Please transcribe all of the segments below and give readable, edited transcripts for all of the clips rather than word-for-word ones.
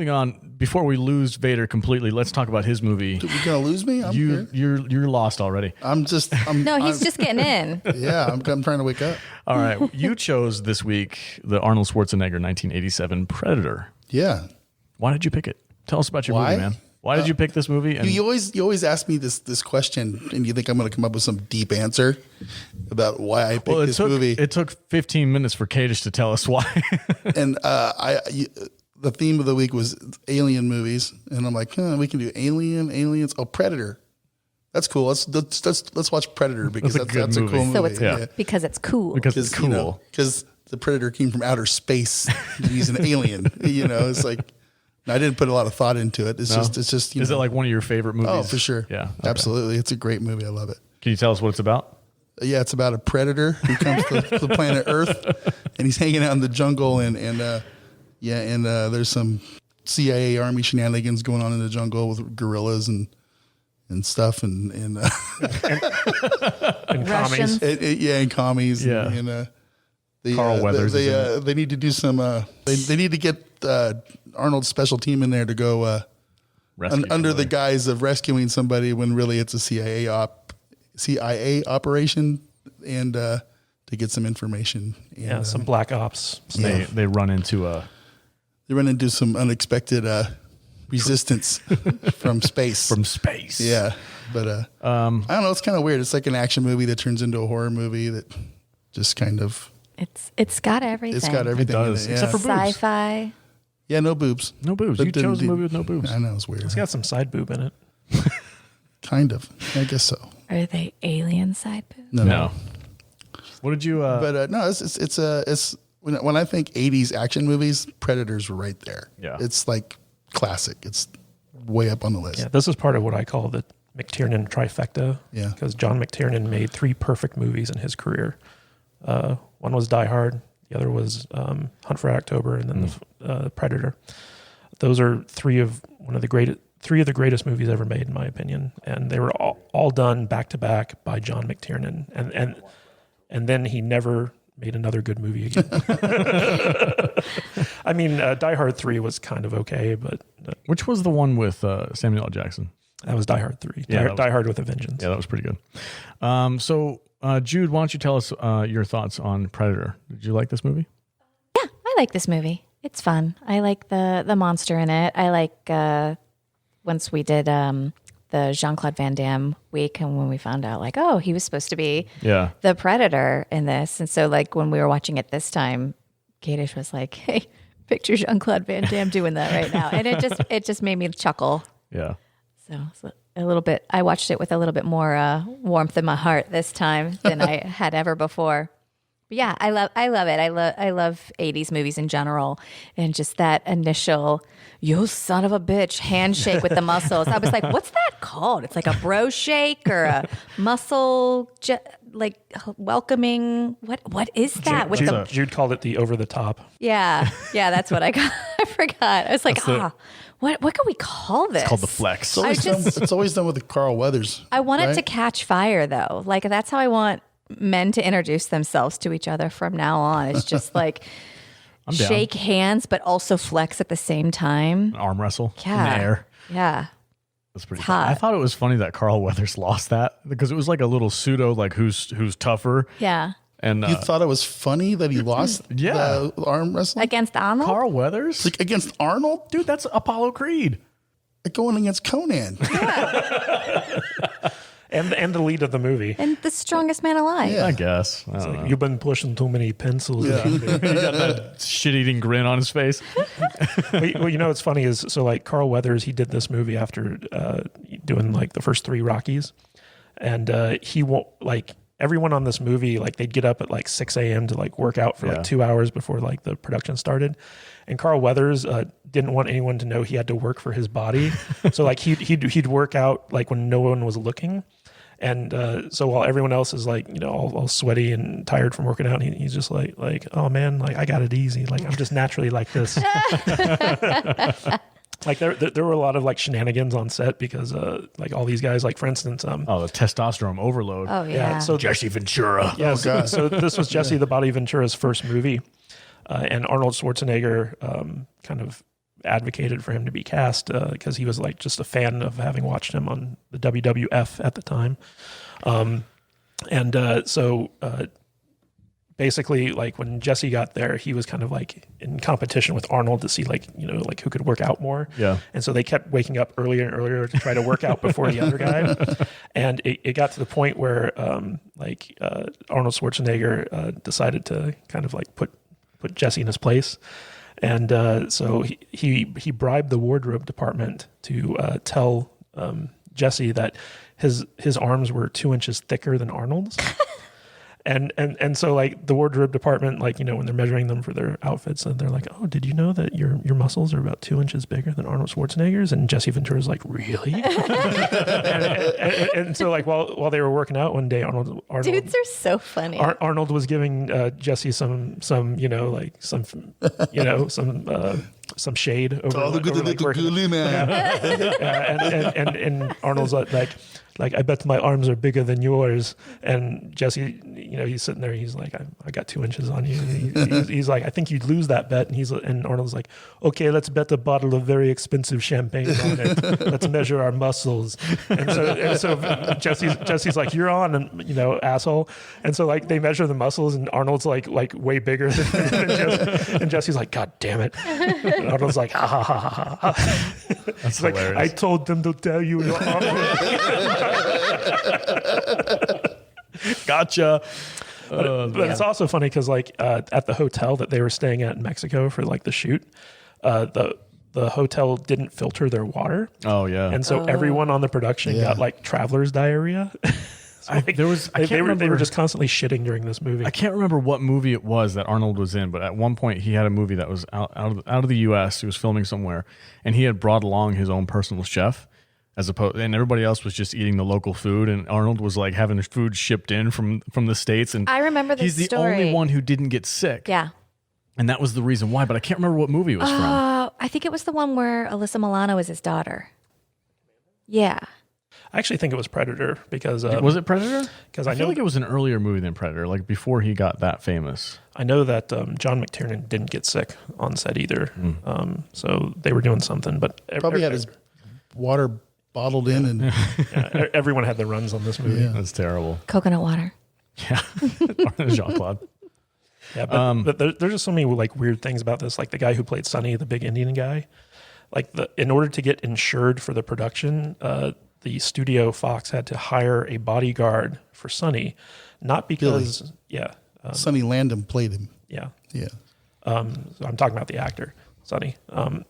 moving on, before we lose Vader completely, let's talk about his movie. Dude, you gonna lose me? You're lost already. He's just getting in. Yeah, I'm trying to wake up. All right, you chose this week the Arnold Schwarzenegger 1987 Predator. Yeah. Why did you pick it? Tell us about your movie, man. Why did you pick this movie? And you always ask me this question, and you think I'm going to come up with some deep answer about why I picked this movie. It took 15 minutes for Kadish to tell us why. And the theme of the week was alien movies, and I'm like, we can do aliens. Oh, Predator. That's cool. Let's watch Predator because that's a cool movie. So it's because it's cool. Because it's cool. Because the Predator came from outer space. And he's an alien. It's like. I didn't put a lot of thought into it. It's just. Is it like one of your favorite movies? Oh, for sure. Yeah, okay. Absolutely. It's a great movie. I love it. Can you tell us what it's about? Yeah, it's about a predator who comes to the planet Earth, and he's hanging out in the jungle, and there's some CIA Army shenanigans going on in the jungle with gorillas and stuff, and Russians. and commies. Yeah. And Carl Weathers. They need to do some. They need to get Arnold's special team in there to go under the guise of rescuing somebody when really it's a CIA operation, and to get some information. And, some black ops. They run into some unexpected resistance from space. From space. Yeah, but I don't know. It's kind of weird. It's like an action movie that turns into a horror movie that just kind of. It's got everything. It's got everything. It does, in it, except for boobs. Sci-fi. Yeah, no boobs. No boobs. You chose a movie with no boobs. I know, it's weird. It's got some side boob in it. Kind of. I guess so. Are they alien side boobs? No. What did you? But no, it's when I think 80s action movies, Predator's right there. Yeah. It's like classic. It's way up on the list. Yeah, this is part of what I call the McTiernan Trifecta. Yeah. Because John McTiernan made 3 perfect movies in his career. One was Die Hard. The other was Hunt for October, and then the Predator. Those are three of the greatest movies ever made, in my opinion, and they were all done back to back by John McTiernan, and then he never made another good movie again. I mean, Die Hard 3 was kind of okay, but which was the one with Samuel L. Jackson? That was Die Hard 3. Yeah, Die Hard with a Vengeance. Yeah, that was pretty good. So, Jude, why don't you tell us your thoughts on Predator? Did you like this movie? Yeah, I like this movie. It's fun. I like the monster in it. I like once we did the Jean-Claude Van Damme week, and when we found out like, oh, he was supposed to be the Predator in this. And so like when we were watching it this time, Kadish was like, hey, picture Jean-Claude Van Damme doing that right now. And it just made me chuckle. Yeah. So a little bit, I watched it with a little bit more warmth in my heart this time than I had ever before. But yeah, I love it. I love 80s movies in general, and just that initial "you son of a bitch" handshake with the muscles. I was like, what's that called? It's like a bro shake or a muscle like welcoming. What is that? Jude called it the over the top. Yeah, that's what I got. I forgot. I was like, what can we call this? It's called the flex. It's always done with Carl Weathers. I want it to catch fire though. Like that's how I want men to introduce themselves to each other from now on. It's just like shake hands, but also flex at the same time. Arm wrestle in the air. Yeah. That's pretty fun. I thought it was funny that Carl Weathers lost that because it was like a little pseudo, like who's tougher. Yeah. And you thought it was funny that he lost the arm wrestling? Against Arnold? Carl Weathers? Like against Arnold? Dude, that's Apollo Creed. Like going against Conan. Yeah. And the lead of the movie. And the strongest man alive. Yeah. I guess. I don't know. You've been pushing too many pencils. Yeah. He got that shit-eating grin on his face. Well, you know what's funny is, so like Carl Weathers, he did this movie after doing like the first 3 Rockies. And he won't, like, everyone on this movie, like they'd get up at like 6 a.m. to like work out for like 2 hours before like the production started. And Carl Weathers didn't want anyone to know he had to work for his body. So like he'd work out like when no one was looking. And so while everyone else is like, you know, all sweaty and tired from working out, he's just like, oh man, like I got it easy. Like I'm just naturally like this. Like there were a lot of like shenanigans on set because like all these guys, like for instance, the testosterone overload. Oh yeah. So Jesse Ventura. Yeah. So this was Jesse the Body Ventura's first movie, and Arnold Schwarzenegger kind of advocated for him to be cast because he was like just a fan of having watched him on the WWF at the time. So basically, like when Jesse got there, he was kind of like in competition with Arnold to see like, you know, like who could work out more. Yeah. And so they kept waking up earlier and earlier to try to work out before the other guy. And it got to the point where Arnold Schwarzenegger decided to kind of like put Jesse in his place. And so he bribed the wardrobe department to tell Jesse that his arms were 2 inches thicker than Arnold's. And so like the wardrobe department, like, you know, when they're measuring them for their outfits, and they're like, oh, did you know that your muscles are about 2 inches bigger than Arnold Schwarzenegger's? And Jesse Ventura's like, really? and so like while they were working out one day, Arnold Dudes are so funny. Arnold was giving Jesse some you know, like some shade over, and Arnold's like, I bet my arms are bigger than yours. And Jesse, you know, he's sitting there. He's like, I got 2 inches on you. And he's like, I think you'd lose that bet. And Arnold's like, okay, let's bet a bottle of very expensive champagne on it. Let's measure our muscles. And so Jesse's like, you're on, and, you know, asshole. And so like they measure the muscles, and Arnold's like way bigger than Jesse. And Jesse's like, God damn it. And Arnold's like, ha ha ha ha ha. That's hilarious. Like, I told them to tell you your arm. Gotcha. But it's also funny because like at the hotel that they were staying at in Mexico for like the shoot, the hotel didn't filter their water. Oh yeah. And so everyone on the production got like traveler's diarrhea. They were just constantly shitting during this movie. I can't remember what movie it was that Arnold was in, but at one point he had a movie that was out of the U.S. He was filming somewhere, and he had brought along his own personal chef, and everybody else was just eating the local food, and Arnold was like having food shipped in from the States. And I remember this he's the story. only one who didn't get sick. Yeah. And that was the reason why, but I can't remember what movie it was from. I think it was the one where Alyssa Milano was his daughter. Yeah. I actually think it was Predator because was it Predator? Because I feel like it was an earlier movie than Predator, like before he got that famous. I know that John McTiernan didn't get sick on set either, so they were doing something. But probably had his water bottled in, and everyone had the runs on this movie. Yeah. That's terrible. Coconut water. Yeah, Jean-Claude. Yeah, but there's just so many like weird things about this. Like the guy who played Sonny, the big Indian guy, like in order to get insured for the production, the studio Fox had to hire a bodyguard for Sonny, not because Sonny Landham played him. Yeah. So I'm talking about the actor Sonny.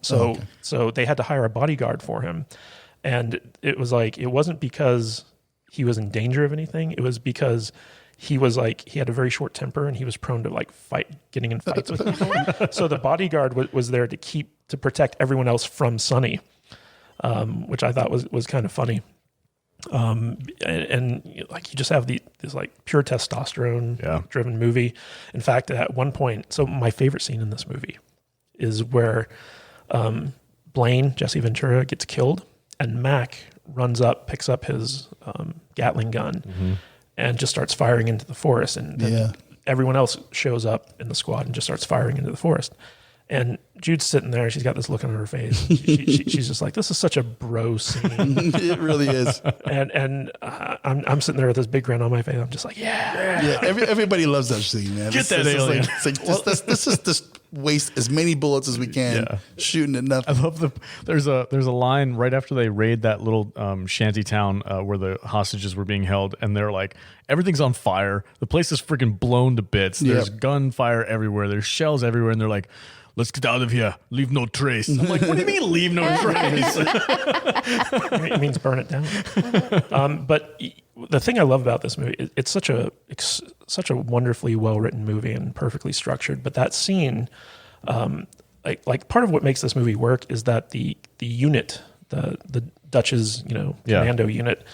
So they had to hire a bodyguard for him, and it was like it wasn't because he was in danger of anything. It was because he was like he had a very short temper, and he was prone to like getting in fights with people. So the bodyguard was there to protect everyone else from Sonny. Which I thought was kind of funny. And like you just have this like pure testosterone driven movie. In fact, at one point, so my favorite scene in this movie is where Blaine, Jesse Ventura, gets killed, and Mac runs up, picks up his Gatling gun, and just starts firing into the forest. And then everyone else shows up in the squad and just starts firing into the forest. And Jude's sitting there. She's got this look on her face. She's just like, "This is such a bro scene." It really is. And I'm sitting there with this big grin on my face. I'm just like, "Yeah." Everybody loves that scene, man. Get that alien. Let's just waste as many bullets as we can shooting at nothing. I love there's a line right after they raid that little shanty town where the hostages were being held, and they're like, everything's on fire. The place is freaking blown to bits. There's gunfire everywhere. There's shells everywhere, and they're like, "Let's get out of here. Leave no trace." I'm like, what do you mean leave no trace? It means burn it down. But the thing I love about this movie, it's such a wonderfully well-written movie and perfectly structured. But that scene, like part of what makes this movie work is that the unit, the Dutch's, commando unit,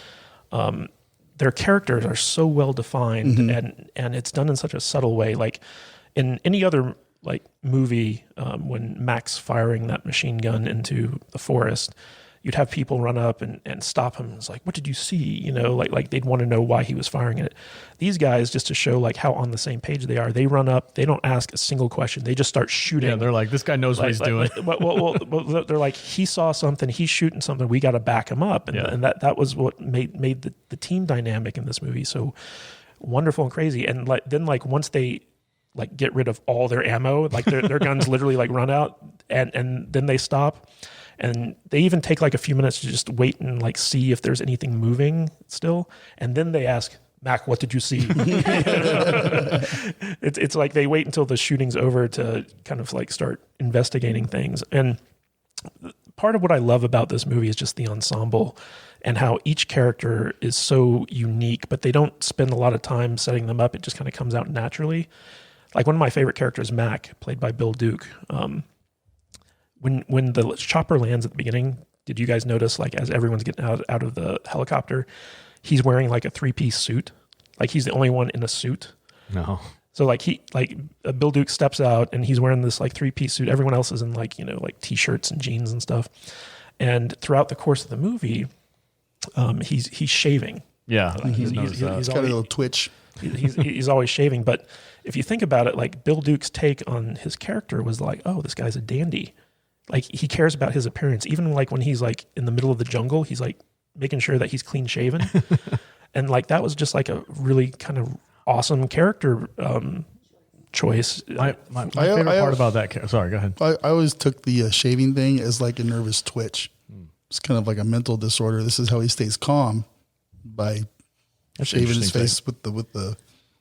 their characters are so well defined, and it's done in such a subtle way. Like in any other movie, when Mac's firing that machine gun into the forest, you'd have people run up and stop him. It's like, what did you see? You know, like they'd want to know why he was firing it. These guys, just to show like how on the same page they are, they run up, they don't ask a single question. They just start shooting. Yeah, they're like, this guy knows what he's doing. Well, they're like, he saw something, he's shooting something, we got to back him up. And that was what made the team dynamic in this movie so wonderful and crazy. And then once they like get rid of all their ammo, like their guns literally like run out, and then they stop. And they even take like a few minutes to just wait and like see if there's anything moving still. And then they ask, Mac, what did you see? It's like they wait until the shooting's over to kind of like start investigating things. And part of what I love about this movie is just the ensemble and how each character is so unique, but they don't spend a lot of time setting them up. It just kind of comes out naturally. Like one of my favorite characters, Mac, played by Bill Duke. When the chopper lands at the beginning, did you guys notice, like, as everyone's getting out of the helicopter, he's wearing like a 3-piece suit? Like he's the only one in a suit. No. So like Bill Duke steps out and he's wearing this like 3-piece suit. Everyone else is in like, you know, like t-shirts and jeans and stuff. And throughout the course of the movie, he's shaving. Yeah. Like he's got a little twitch. He's always shaving. But if you think about it, like Bill Duke's take on his character was like, oh, this guy's a dandy. Like he cares about his appearance. Even like when he's like in the middle of the jungle, he's like making sure that he's clean shaven. And like that was just like a really kind of awesome character choice. My favorite part about that. Sorry, go ahead. I always took the shaving thing as like a nervous twitch. It's kind of like a mental disorder. This is how he stays calm, by shaving his face with the.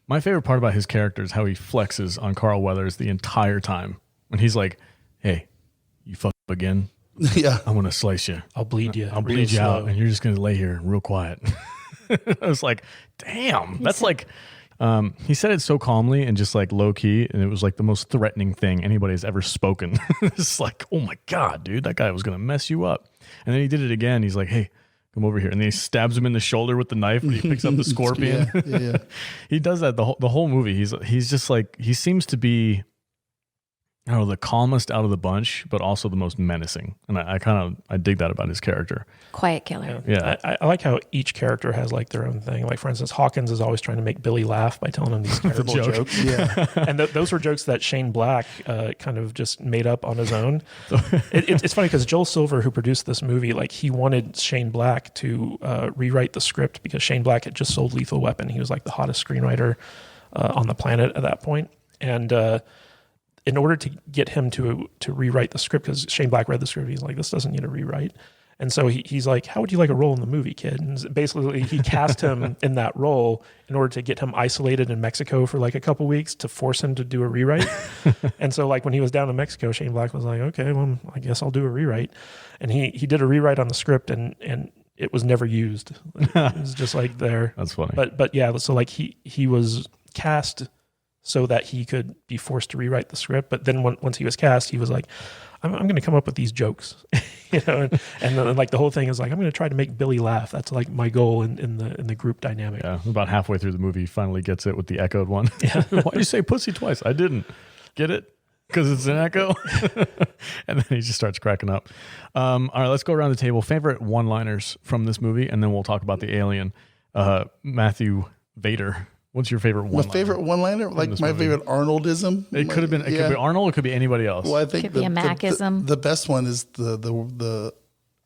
My favorite part about his character is how he flexes on Carl Weathers the entire time. When he's like, hey, you fuck up again? Yeah. I'm going to slice you. I'll bleed you. I'll bleed you out, and you're just going to lay here real quiet. I was like, damn, that's like, he said it so calmly and just like low key. And it was like the most threatening thing anybody's ever spoken. It's like, oh my God, dude, that guy was going to mess you up. And then he did it again. He's like, hey, come over here. And then he stabs him in the shoulder with the knife and he picks up the scorpion. Yeah. He does that the whole movie. He's just like, he seems to be, I don't know, the calmest out of the bunch, but also the most menacing. And I dig that about his character. Quiet killer. Yeah. I like how each character has like their own thing. Like for instance, Hawkins is always trying to make Billy laugh by telling him these terrible jokes. Yeah. And those were jokes that Shane Black kind of just made up on his own. It's funny because Joel Silver, who produced this movie, like he wanted Shane Black to rewrite the script because Shane Black had just sold Lethal Weapon. He was like the hottest screenwriter on the planet at that point. And in order to get him to rewrite the script, because Shane Black read the script, he's like, this doesn't need a rewrite. And so he's like, how would you like a role in the movie, kid? And basically he cast him in that role in order to get him isolated in Mexico for like a couple weeks to force him to do a rewrite. And so like when he was down in Mexico, Shane Black was like, okay, well, I guess I'll do a rewrite. And he did a rewrite on the script and it was never used. It was just like there. That's funny. But yeah, so like he was cast so that he could be forced to rewrite the script. But then once he was cast, he was like, I'm going to come up with these jokes, you know, and then like the whole thing is like, I'm going to try to make Billy laugh. That's like my goal in the group dynamic. Yeah, about halfway through the movie, he finally gets it with the echoed one. Yeah. Why'd you say pussy twice? I didn't get it because it's an echo. And then he just starts cracking up. All right, let's go around the table. Favorite one-liners from this movie, and then we'll talk about the alien. MattVader. What's your favorite one-liner? My favorite one-liner? Like my favorite Arnoldism? It could have been. It could be Arnold. It could be anybody else. Well, I think Could be a Macism. The best one is the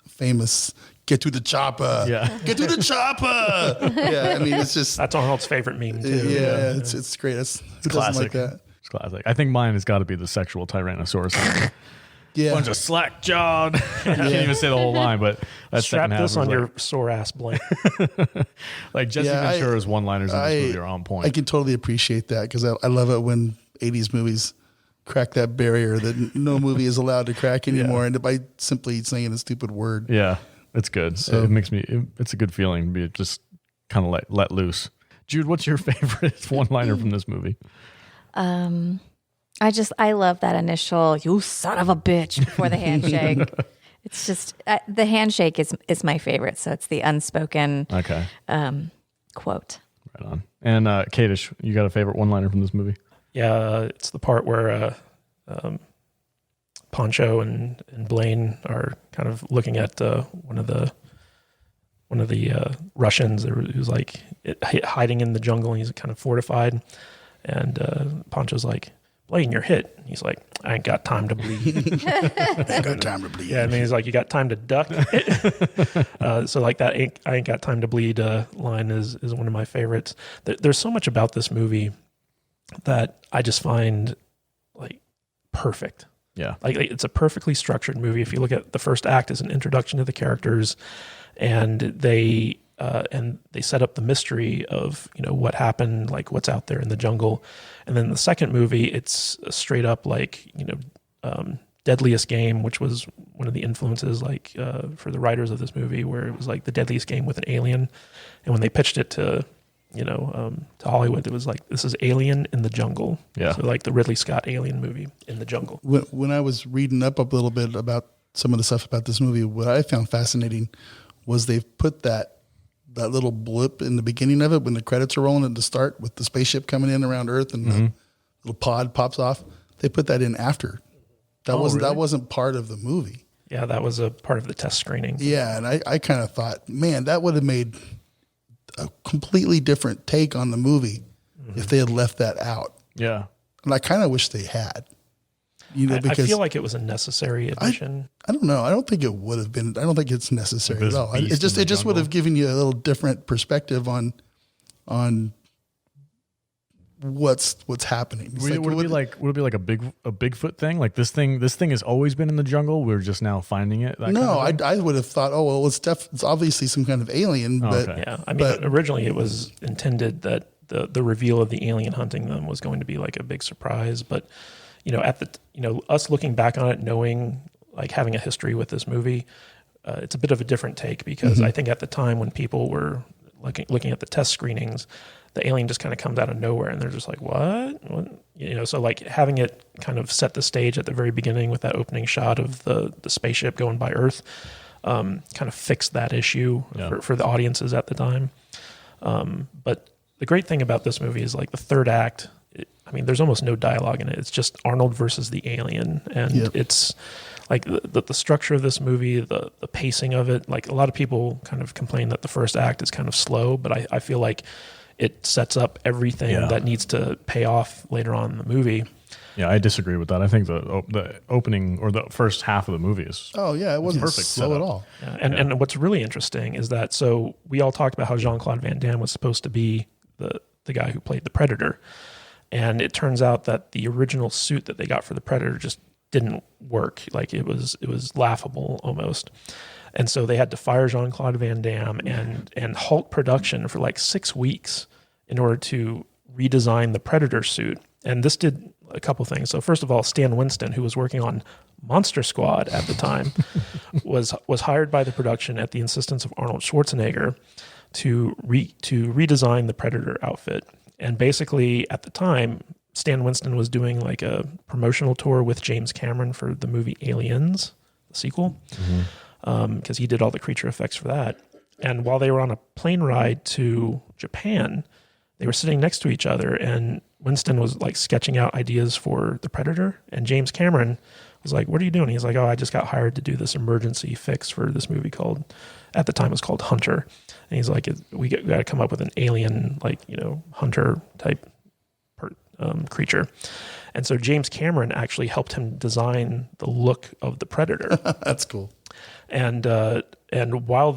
famous "Get to the chopper." Yeah. Get to the chopper. Yeah, I mean it's just That's Arnold's favorite meme too. yeah, it's great. It's classic. like that. It's classic. I think mine has got to be the sexual Tyrannosaurus. Yeah, Bunch of slack jawed. I can't even say the whole line, but that Strap second half this was on like, your sore ass blank. like Jesse Yeah, Ventura's one-liners in this movie are on point. I can totally appreciate that because I love it when 80s movies crack that barrier that no movie is allowed to crack anymore, and by simply saying a stupid word. Yeah, it's good. So, it makes me. It's a good feeling to be just kind of let loose. Jude, what's your favorite one-liner from this movie? I love that initial "you son of a bitch" before the handshake. It's just the handshake is my favorite. So it's the unspoken quote. Right on. And Kadish, you got a favorite one-liner from this movie? Yeah, it's the part where Poncho and Blaine are kind of looking at one of the Russians who's like hiding in the jungle, and he's kind of fortified. And Poncho's like, Blaine, you're hit. And he's like, I ain't got time to bleed. I ain't got time to bleed. Yeah, and then he's like, you got time to duck. So like that I ain't got time to bleed line is one of my favorites. There's so much about this movie that I just find like perfect. Yeah. Like it's a perfectly structured movie. If you look at the first act as an introduction to the characters, and they set up the mystery of, you know, what happened, like what's out there in the jungle. And then the second movie, it's straight up like, you know, Deadliest Game, which was one of the influences like for the writers of this movie, where it was like the deadliest game with an alien. And when they pitched it to, you know, to Hollywood, it was like, this is Alien in the jungle. Yeah. So like the Ridley Scott Alien movie in the jungle. When I was reading up a little bit about some of the stuff about this movie, what I found fascinating was they've put that little blip in the beginning of it when the credits are rolling at the start with the spaceship coming in around Earth and the little pod pops off. They put that in after. That wasn't part of the movie. Yeah, that was a part of the test screening. Yeah, and I kind of thought, man, that would have made a completely different take on the movie if they had left that out. Yeah. And I kind of wish they had. You know, because I feel like it was a necessary addition. I don't know. I don't think it would have been. I don't think it's necessary This at all. beast It in the just would jungle. have given you a little different perspective on what's happening. It's Would it be like a Bigfoot thing? Like this thing has always been in the jungle. We're just now finding it. That no, kind of thing? I would have thought, oh well, it's obviously some kind of alien. Oh, But okay. Yeah, I mean, originally it was intended that the reveal of the alien hunting them was going to be like a big surprise. But you know, us looking back on it, knowing like having a history with this movie, it's a bit of a different take because I think at the time when people were looking at the test screenings, the alien just kind of comes out of nowhere and they're just like, what? You know, so like having it kind of set the stage at the very beginning with that opening shot of the spaceship going by Earth, kind of fixed that issue for the audiences at the time. But the great thing about this movie is like the third act, I mean, there's almost no dialogue in it. It's just Arnold versus the alien. And it's like the structure of this movie, the pacing of it. Like a lot of people kind of complain that the first act is kind of slow, but I feel like it sets up everything that needs to pay off later on in the movie. Yeah, I disagree with that. I think the opening or the first half of the movie is it wasn't perfect slow setup. at all. Yeah, and what's really interesting is that, so we all talked about how Jean-Claude Van Damme was supposed to be the guy who played the Predator. And it turns out that the original suit that they got for the Predator just didn't work. Like it was laughable almost. And so they had to fire Jean-Claude Van Damme and halt production for like 6 weeks in order to redesign the Predator suit. And this did a couple things. So first of all, Stan Winston, who was working on Monster Squad at the time, was hired by the production at the insistence of Arnold Schwarzenegger to redesign the Predator outfit. And basically, at the time, Stan Winston was doing like a promotional tour with James Cameron for the movie Aliens, the sequel, because he did all the creature effects for that. And while they were on a plane ride to Japan, they were sitting next to each other, and Winston was like sketching out ideas for the Predator. And James Cameron was like, "What are you doing?" He's like, "Oh, I just got hired to do this emergency fix for this movie at the time it was called Hunter." And he's like, we got to come up with an alien, like, you know, hunter type creature. And so James Cameron actually helped him design the look of the Predator. That's cool. And while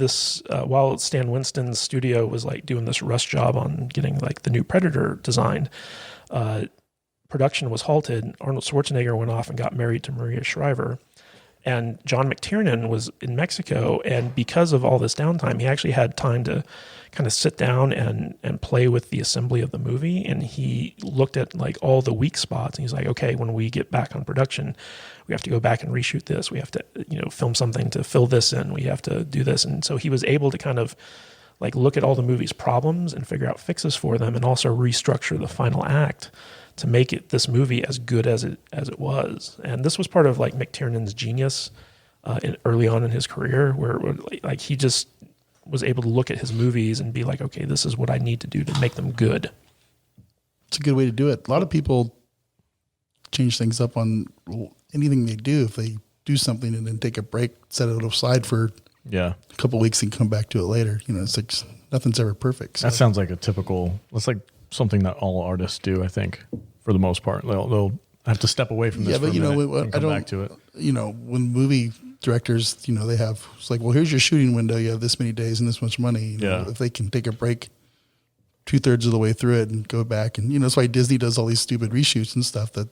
Stan Winston's studio was like doing this rush job on getting like the new Predator designed, production was halted. Arnold Schwarzenegger went off and got married to Maria Shriver. And John McTiernan was in Mexico, and because of all this downtime, he actually had time to kind of sit down and play with the assembly of the movie. And he looked at like all the weak spots, and he's like, okay, when we get back on production, we have to go back and reshoot this. We have to, you know, film something to fill this in. We have to do this. And so he was able to kind of like look at all the movie's problems and figure out fixes for them, and also restructure the final act to make it this movie as good as it was. And this was part of like McTiernan's genius early on in his career, where like he just was able to look at his movies and be like, okay, this is what I need to do to make them good. It's a good way to do it. A lot of people change things up on anything they do, if they do something and then take a break, set it aside for Yeah. a couple of weeks and come back to it later, it's like nothing's ever perfect. So. That sounds like that's like something that all artists do, I think, for the most part. They'll have to step away from this for a minute and come back to it. When movie directors, they have, it's like, well, here's your shooting window. You have this many days and this much money. If they can take a break 2/3 of the way through it and go back. And, that's why Disney does all these stupid reshoots and stuff that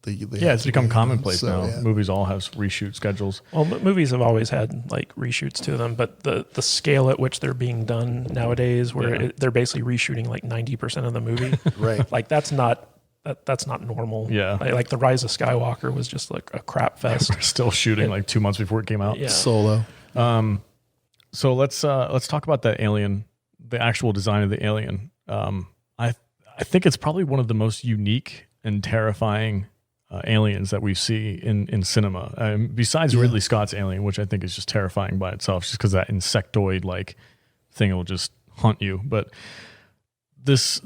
they it's become commonplace now. Yeah. Movies all have reshoot schedules. Well, movies have always had like reshoots to them, but the scale at which they're being done nowadays, where they're basically reshooting like 90% of the movie, Right. Like that's not normal. Yeah. Like The Rise of Skywalker was just like a crap fest. We're still shooting like 2 months before it came out. Yeah. Solo. So let's talk about that alien, the actual design of the alien. I think it's probably one of the most unique and terrifying aliens that we see in cinema. Besides Ridley Scott's Alien, which I think is just terrifying by itself, just because that insectoid like thing will just hunt you. But this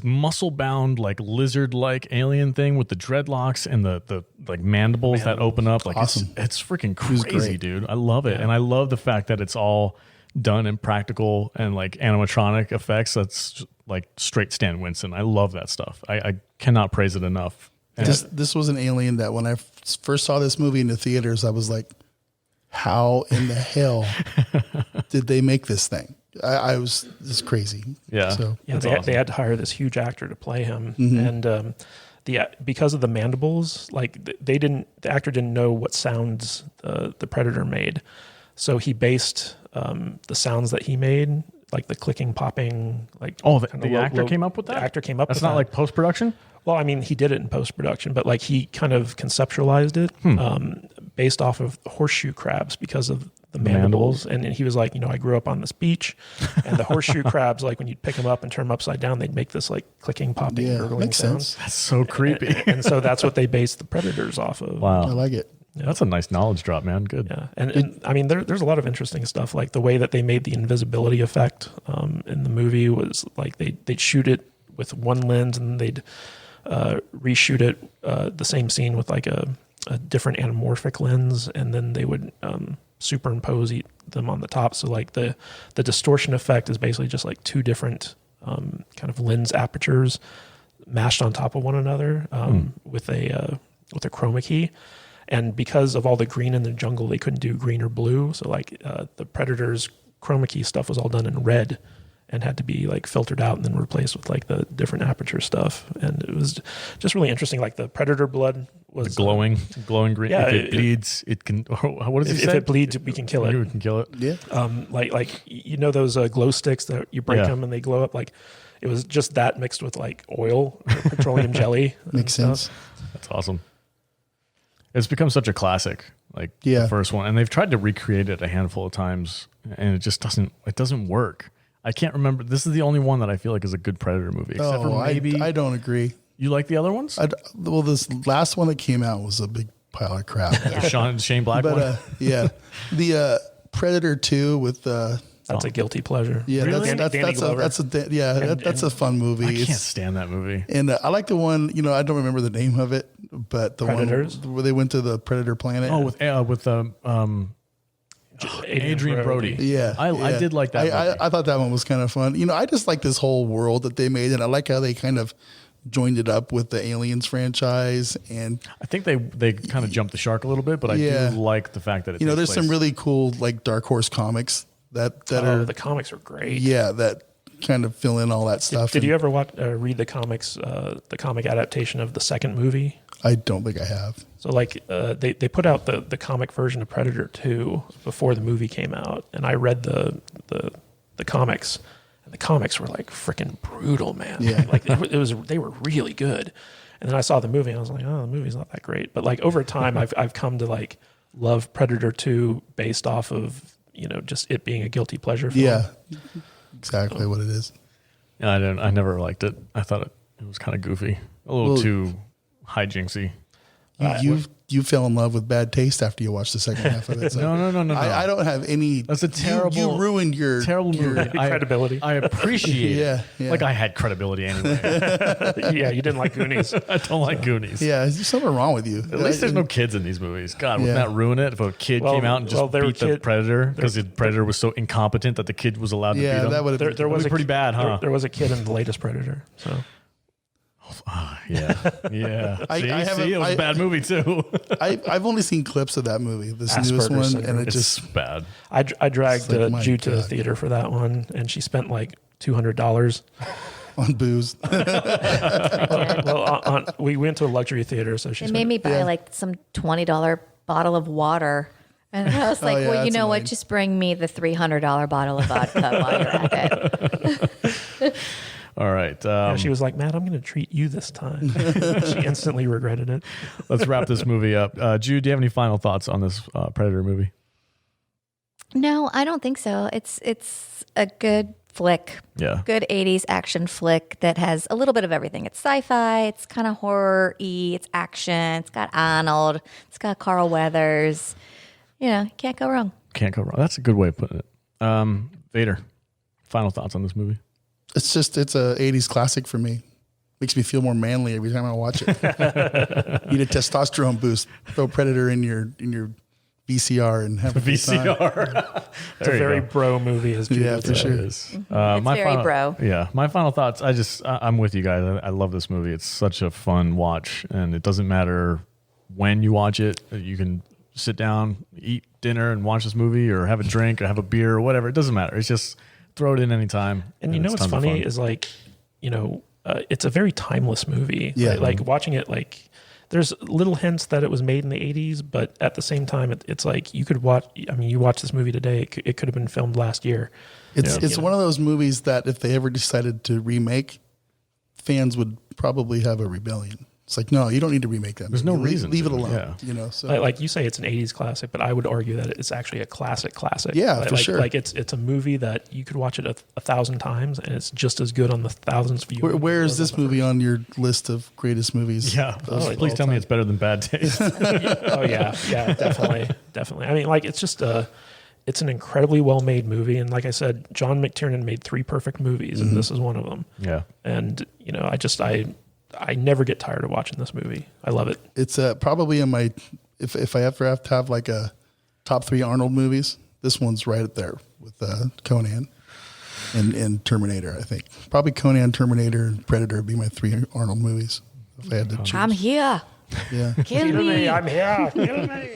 muscle bound like lizard like alien thing with the dreadlocks and the like mandibles that open up, like awesome. It's freaking crazy, great. dude. I love it, and I love the fact that it's all done in practical and like animatronic effects. That's like straight Stan Winston. I love that stuff. I cannot praise it enough. This was an alien that when I first saw this movie in the theaters, I was like, how in the hell did they make this thing? I was just crazy. Yeah. So Yeah, they had to hire this huge actor to play him, and because of the mandibles, like the actor didn't know what sounds the Predator made, so he based the sounds that he made, like the clicking, popping, like the actor came up with that. The actor came up. That's with not that. like post production. Well, I mean, he did it in post-production, but like he kind of conceptualized it based off of horseshoe crabs because of the mandibles. And he was like, I grew up on this beach, and the horseshoe crabs, like when you'd pick them up and turn them upside down, they'd make this like clicking, popping, gurgling makes sound. sense. That's so creepy. And so that's what they based the Predators off of. Wow. I like it. That's a nice knowledge drop, man. Good. Yeah, and I mean, there's a lot of interesting stuff. Like the way that they made the invisibility effect in the movie was like they'd shoot it with one lens, and they'd reshoot it the same scene with like a different anamorphic lens, and then they would superimpose them on the top. So like the distortion effect is basically just like two different kind of lens apertures mashed on top of one another with a chroma key. And because of all the green in the jungle, they couldn't do green or blue. So like the Predator's chroma key stuff was all done in red and had to be like filtered out and then replaced with like the different aperture stuff. And it was just really interesting. Like the Predator blood was glowing green. Yeah, if it bleeds, it can. What does he say? If it bleeds, we can kill it. We can kill it. Yeah. Like those glow sticks that you break them and they glow up. Like it was just that mixed with like oil, or petroleum jelly. Makes sense. That's awesome. It's become such a classic, like Yeah. the first one, and they've tried to recreate it a handful of times, and it just doesn't work. I can't remember. This is the only one that I feel like is a good Predator movie, except for maybe. I don't agree. You like the other ones? Well, this last one that came out was a big pile of crap. The Shane Black one. But yeah, the Predator 2 with That's a guilty pleasure. yeah, Really? Danny Glover. that's a fun movie. I can't stand that movie. And I like the one, I don't remember the name of it, but the Predators? one where they went to the Predator planet. Oh, with Adrian Brody. Yeah, I did like that movie. I thought that one was kind of fun. I just like this whole world that they made, and I like how they kind of joined it up with the Aliens franchise. And I think they kind of jumped the shark a little bit, but I do like the fact that it there's some really cool like Dark Horse comics that are the comics are great. yeah, that kind of fill in all that stuff. Did you ever read the comics, the comic adaptation of the second movie? I don't think I have. So like they put out the comic version of Predator 2 before the movie came out, and I read the comics, and the comics were like freaking brutal, man. Yeah. Like they were really good. And then I saw the movie, and I was like, oh, the movie's not that great. But like over time, I've come to like love Predator 2 based off of just it being a guilty pleasure film. Yeah, exactly what it is. Yeah, I never liked it. I thought it was kind of goofy, a little too hijinksy. you fell in love with bad taste after you watched the second half of it. So No. I don't have any. That's a terrible. You ruined your terrible movie. credibility. I appreciate it. Yeah. Like I had credibility anyway. Yeah, you didn't like Goonies. I don't like Goonies. Yeah, there's something wrong with you. At least there's no kids in these movies. God, wouldn't Yeah. that ruin it if a kid came out and just beat the Predator because the Predator was so incompetent that the kid was allowed to beat him? That would have There was pretty bad, huh? There was a kid in the latest Predator. So Yeah. See, it was a bad movie too. I've only seen clips of that movie, this Asperger's newest one, syndrome. and it It's just bad. I dragged my Jude to the God. theater for that one, and she spent like $200. on booze. Well, we went to a luxury theater, so she It spent, made me buy like some $20 bottle of water. And I was like, yeah, well, you that's know what? annoying. Just bring me the $300 bottle of vodka while you're at it. All right. she was like, Matt, I'm going to treat you this time. She instantly regretted it. Let's wrap this movie up. Jude, do you have any final thoughts on this Predator movie? No, I don't think so. It's a good flick. Yeah. Good 80s action flick that has a little bit of everything. It's sci-fi, it's kind of horror-y, it's action, it's got Arnold, it's got Carl Weathers. You know, can't go wrong. Can't go wrong. That's a good way of putting it. Vader, final thoughts on this movie? It's a 80s classic for me. Makes me feel more manly every time I watch it. Need a testosterone boost. Throw Predator in your VCR and have a good time. VCR. It's a very bro movie, as Jude Yeah, would for say. sure. It is. It's very bro. Yeah, my final thoughts. I'm with you guys. I love this movie. It's such a fun watch, and it doesn't matter when you watch it. You can sit down, eat dinner, and watch this movie, or have a drink, or have a beer, or whatever. It doesn't matter. It's just throw it in anytime. And you know it's what's tons of funny fun. is like, it's a very timeless movie. Yeah. Right? Like watching it, like there's little hints that it was made in the 80s, but at the same time, it's like you could watch. I mean, you watch this movie today, it could have been filmed last year. It's one of those movies that if they ever decided to remake, fans would probably have a rebellion. It's like, no, you don't need to remake that. There's movie. no reason Leave it to, alone. yeah. You know, so Like you say, it's an 80s classic, but I would argue that it's actually a classic. Yeah, Like- for like, sure. Like it's a movie that you could watch it a 1,000 times, and it's just as good on the thousands of views. where is this movie on your list of greatest movies? Yeah, please tell me it's better than Bad Taste. Oh yeah, definitely. I mean, like it's just it's an incredibly well made movie, and like I said, John McTiernan made 3 perfect movies, and this is one of them. Yeah. And you know, I never get tired of watching this movie. I love it. It's probably in my if I ever have to have like a top 3 Arnold movies, this one's right up there with Conan and Terminator. I think probably Conan, Terminator, and Predator would be my 3 Arnold movies if I had to choose. I'm here. Yeah. Kill me. I'm here. Kill me.